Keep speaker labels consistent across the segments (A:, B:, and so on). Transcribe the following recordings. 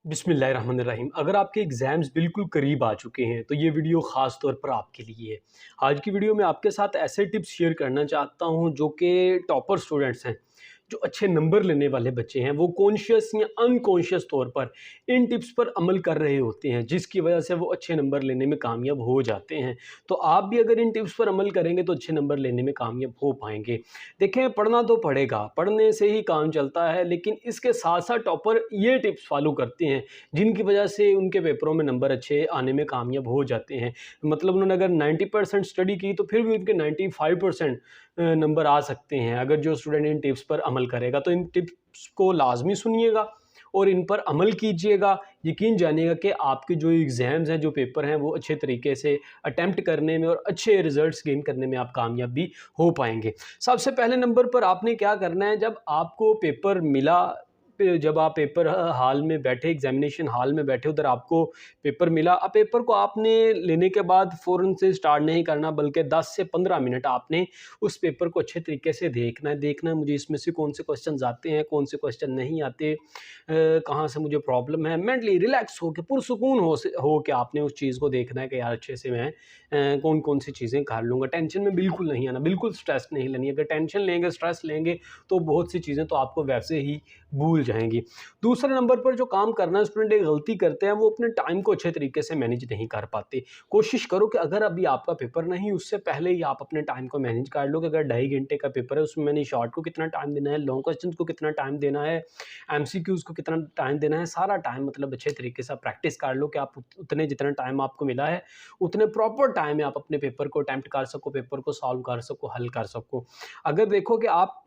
A: बिस्मिल्लाहिर्रहमानिर्रहीम। अगर आपके एग्ज़ाम्स बिल्कुल करीब आ चुके हैं तो ये वीडियो ख़ास तौर पर आपके लिए है। आज की वीडियो में आपके साथ ऐसे टिप्स शेयर करना चाहता हूँ जो कि टॉपर स्टूडेंट्स हैं, जो अच्छे नंबर लेने वाले बच्चे हैं, वो कॉन्शियस या अनकॉन्शियस तौर पर इन टिप्स पर अमल कर रहे होते हैं, जिसकी वजह से वो अच्छे नंबर लेने में कामयाब हो जाते हैं। तो आप भी अगर इन टिप्स पर अमल करेंगे तो अच्छे नंबर लेने में कामयाब हो पाएँगे। देखें, पढ़ना तो पड़ेगा, पढ़ने से ही काम चलता है, लेकिन इसके साथ-साथ टॉपर ये टिप्स फ़ॉलो करते हैं, जिनकी वजह से उनके पेपरों में नंबर अच्छे आने में कामयाब हो जाते हैं। मतलब उन्होंने अगर 90% स्टडी की तो फिर भी उनके 95% नंबर आ सकते हैं, अगर जो स्टूडेंट इन टिप्स पर अमल करेगा। तो इन टिप्स को लाज़मी सुनिएगा और इन पर अमल कीजिएगा। यकीन जानिएगा कि आपके जो एग्ज़ाम्स हैं, जो पेपर हैं, वो अच्छे तरीके से अटेम्प्ट करने में और अच्छे रिज़ल्ट्स गेन करने में आप कामयाब भी हो पाएँगे। सबसे पहले नंबर पर आपने क्या करना है, जब आपको पेपर मिला, जब आप पेपर हॉल में बैठे, एग्जामिनेशन हॉल में बैठे, उधर आपको पेपर मिला, अब पेपर को आपने लेने के बाद फ़ौरन से स्टार्ट नहीं करना, बल्कि 10 से 15 मिनट आपने उस पेपर को अच्छे तरीके से देखना है मुझे इसमें से कौन से क्वेश्चन आते हैं, कौन से क्वेश्चन नहीं आते, कहाँ से मुझे प्रॉब्लम है। मेंटली रिलैक्स होकर पुरसुकून हो के आपने उस चीज़ को देखना है कि यार अच्छे से मैं कौन कौन सी चीज़ें कर लूँगा। टेंशन में बिल्कुल नहीं आना, बिल्कुल स्ट्रेस नहीं लेनी। अगर टेंशन लेंगे, स्ट्रेस लेंगे, तो बहुत सी चीज़ें तो आपको वैसे ही भूल जाएँगी। दूसरे नंबर पर जो काम करना स्टूडेंट एक गलती करते हैं, वो अपने टाइम को अच्छे तरीके से मैनेज नहीं कर पाते। कोशिश करो कि अगर अभी आपका पेपर नहीं, उससे पहले ही आप अपने टाइम को मैनेज कर लो कि अगर 2.5 घंटे का पेपर है, उसमें मैंने शॉर्ट को कितना टाइम देना है, लॉन्ग क्वेश्चंस को कितना टाइम देना है, एमसीक्यूज़ को कितना टाइम देना है, सारा टाइम मतलब अच्छे तरीके से आप प्रैक्टिस कर लो कि आप उतने जितना टाइम आपको मिला है, उतने प्रॉपर टाइम में आप अपने पेपर को अटेम्प्ट कर सको, पेपर को सॉल्व कर सको, हल कर सको। अगर देखो कि आप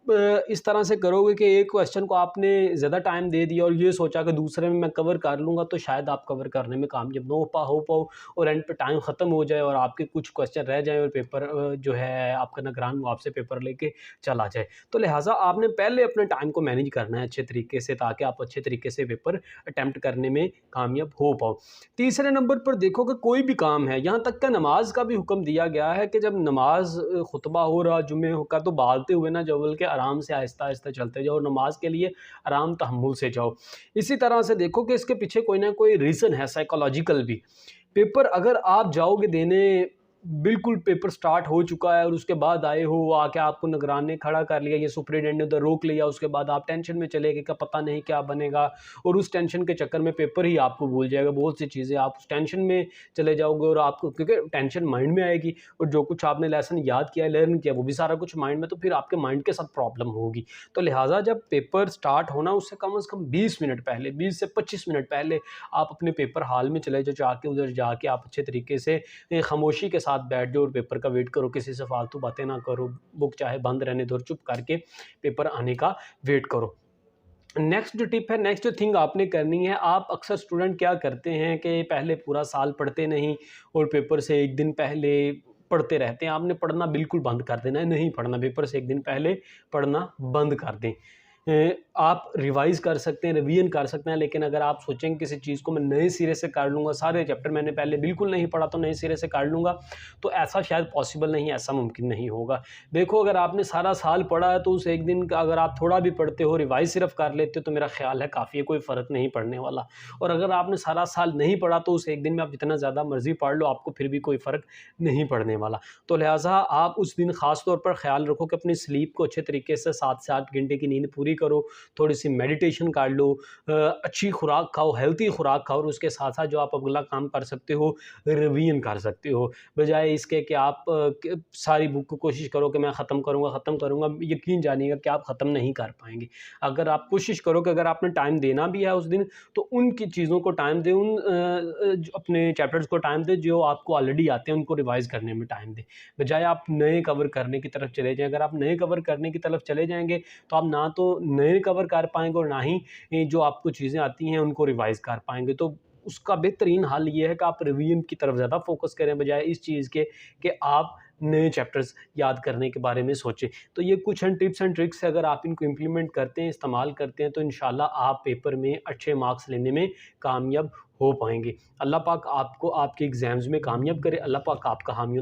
A: इस तरह से करोगे कि एक क्वेश्चन को आपने ज़्यादा टाइम दे दिया और ये सोचा कि दूसरे में मैं कवर कर लूँगा, तो शायद आप कवर करने में कामयाब ना हो पाओ और एंड पे टाइम ख़त्म हो जाए और आपके कुछ क्वेश्चन रह जाएँ और पेपर जो है आपका निगरान वो आपसे पेपर लेके चला जाए। तो लिहाजा आपने पहले अपने टाइम को मैनेज करना है अच्छे तरीके से, ताकि आप अच्छे तरीके से पेपर अटेम्प्ट करने में कामयाब हो पाओ। तीसरे नंबर पर देखो कि कोई भी काम है, यहाँ तक कि नमाज का भी हुक्म दिया गया है कि जब नमाज खुतबा हो रहा जुमे का, तो बालते हुए ना जाओ, बल्कि आराम से आहिस्ता आहिस्ता चलते जाओ और नमाज के लिए आराम तहम्मुल से जाओ। इसी तरह से देखो कि इसके पीछे कोई ना कोई रीज़न है साइकोलॉजिकल भी। पेपर अगर आप जाओगे देने, बिल्कुल पेपर स्टार्ट हो चुका है और उसके बाद आए हो, वो आके आपको निगरान ने खड़ा कर लिया, ये सुपरिटेंडेंट ने उधर रोक लिया, उसके बाद आप टेंशन में चले गए कि पता नहीं क्या बनेगा, और उस टेंशन के चक्कर में पेपर ही आपको भूल जाएगा। बहुत सी चीज़ें आप उस टेंशन में चले जाओगे और आपको, क्योंकि टेंशन माइंड में आएगी और जो कुछ आपने लेसन याद किया, लर्न किया, वो भी सारा कुछ माइंड में, तो फिर आपके माइंड के साथ प्रॉब्लम होगी। तो लिहाजा जब पेपर स्टार्ट होना उससे कम से कम 20 मिनट पहले, 20 से 25 मिनट पहले आप अपने पेपर हॉल में चले जाओ, जाके उधर जाके आप अच्छे तरीके से खामोशी के साथ बैठ जाओ और पेपर का वेट करो, किसी से फालतू बातें ना करो, बुक चाहे बंद रहने दो, चुप करके पेपर आने का वेट करो। नेक्स्ट जो टिप है, नेक्स्ट जो थिंग आपने करनी है, आप अक्सर स्टूडेंट क्या करते हैं कि पहले पूरा साल पढ़ते नहीं और पेपर से एक दिन पहले पढ़ते रहते हैं। आपने पढ़ना बिल्कुल बंद कर देना है, नहीं पढ़ना, पेपर से एक दिन पहले पढ़ना बंद कर दें। आप रिवाइज़ कर सकते हैं, रिवीजन कर सकते हैं, लेकिन अगर आप सोचेंगे किसी चीज़ को मैं नए सिरे से कर लूँगा, सारे चैप्टर मैंने पहले बिल्कुल नहीं पढ़ा तो नए सिरे से कर लूँगा, तो ऐसा शायद पॉसिबल नहीं है, ऐसा मुमकिन नहीं होगा। देखो, अगर आपने सारा साल पढ़ा है तो उस एक दिन का अगर आप थोड़ा भी पढ़ते हो, रिवाइज़ सिर्फ़ कर लेते हो, तो मेरा ख़्याल है काफ़ी है, कोई फ़र्क नहीं पड़ने वाला। और अगर आपने सारा साल नहीं पढ़ा तो उस एक दिन में आप जितना ज़्यादा मर्ज़ी पढ़ लो, आपको फिर भी कोई फ़र्क नहीं पड़ने वाला। तो लिहाज़ा आप उस दिन ख़ास तौर पर ख़्याल रखो कि अपनी स्लीप को अच्छे तरीके से 7 से 8 घंटे की नींद पूरी करो, थोड़ी सी मेडिटेशन कर लो, अच्छी खुराक खाओ, हेल्थी खुराक खाओ, और उसके साथ साथ जो आप अगला काम कर सकते हो, रिवीजन कर सकते हो, बजाय इसके कि आप सारी बुक को कोशिश करो कि मैं ख़त्म करूँगा, यकीन जानिएगा कि आप ख़त्म नहीं कर पाएंगे। अगर आप कोशिश करो कि अगर आपने टाइम देना भी है उस दिन, तो उनकी चीज़ों को टाइम दें, अपने चैप्टर्स को टाइम दें जो आपको ऑलरेडी आते हैं, उनको रिवाइज़ करने में टाइम दें, बजाय आप नए कवर करने की तरफ चले जाएँ। अगर आप नए कवर करने की तरफ चले जाएंगे तो आप ना तो नए कवर कर पाएँगे और ना ही जो आपको चीज़ें आती हैं उनको रिवाइज़ कर पाएँगे। तो उसका बेहतरीन हल ये है कि आप रिवीजन की तरफ ज़्यादा फ़ोकस करें, बजाय इस चीज़ के कि आप नए चैप्टर्स याद करने के बारे में सोचें। तो ये कुछ हैं टिप्स एंड ट्रिक्स, अगर आप इनको इम्प्लीमेंट करते हैं, इस्तेमाल करते हैं, तो इंशाल्लाह आप पेपर में अच्छे मार्क्स लेने में कामयाब हो पाएँगे। अल्लाह पाक आपको आपके एग्ज़ाम्स में कामयाब करे, अल्लाह पाक आपका हामी